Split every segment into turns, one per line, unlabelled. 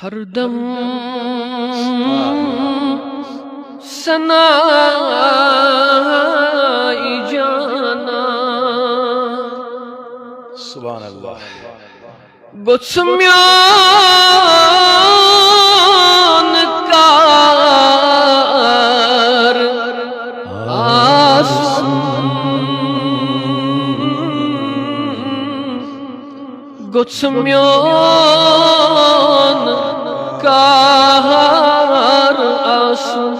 ہر دم ثنائی جانا
سبحان اللہ
گوٚژھ میون کار آسُن گوٚژھ میون کار آسُن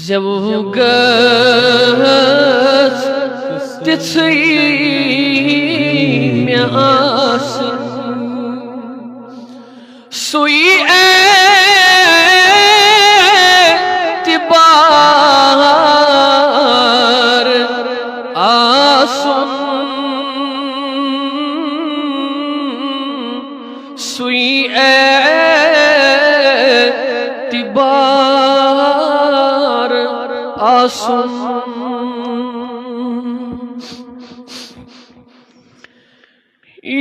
زٮ۪و گٔژھ تِژھٕے مےٚ آسٕنۍ سُے اعتبار آسُن سُے اعتبار آسُن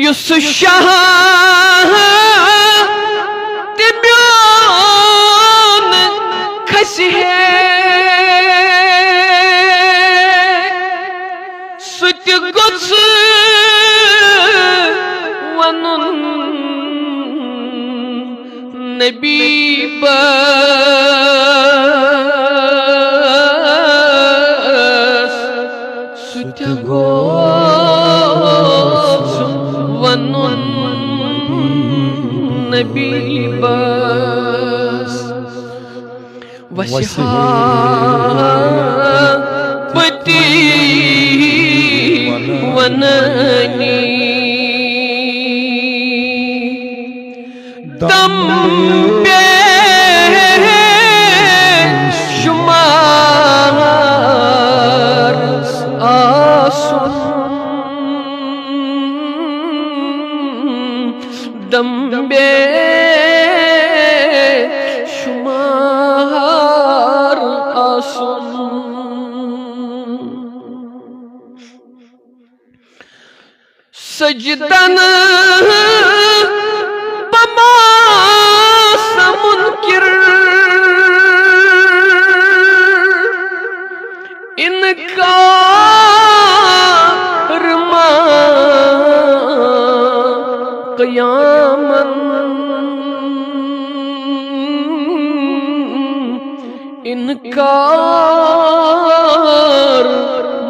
یُس شاہ تہِ میون کھسہِ ہے سُہ تہِ گوٚژھ وَنُن نبی بس سُہ تہِ گوٚژھ وَنُن نبی بس وصحابتی ونانی دم بے شمار آسُن دم بے شمار آسُن سجدن بماس منکر انکار ما قیامن انکار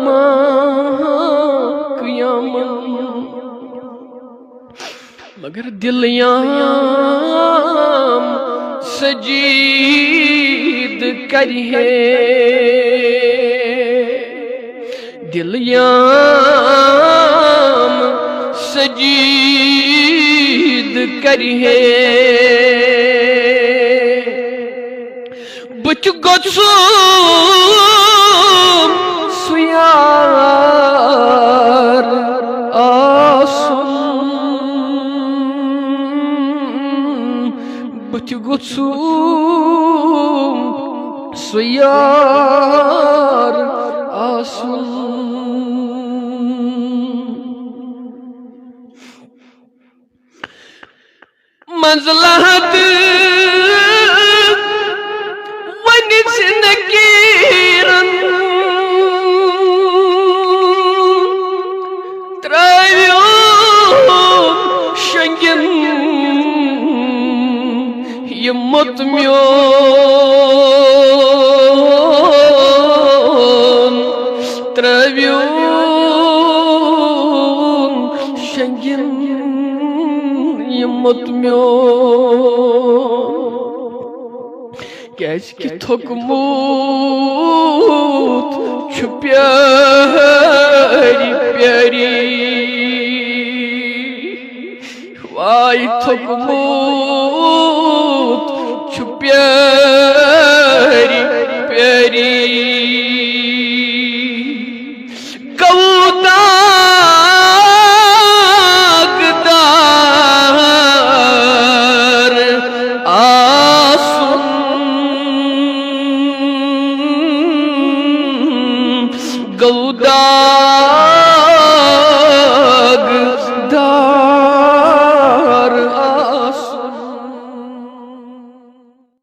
ما قیامن مگر دلیام سجید کری ہے دلیام سجید کری ہے بُتھِ گوٚژھُم سُہ یار آسُن بُتھِ گوٚژھُم سُہ یار آسُن منزلت ونہِ زِندگیٖرن ترٛٲوِو شۄنٛگِن یہِ موٚت میون ترٛٲوِو شۄنٛگِن یہِ موٚت میون کیٛازِکہِ تھوٚکمُت چھُ پیاری پیاری واے تھوٚکمُت چھُ پیاری پیاری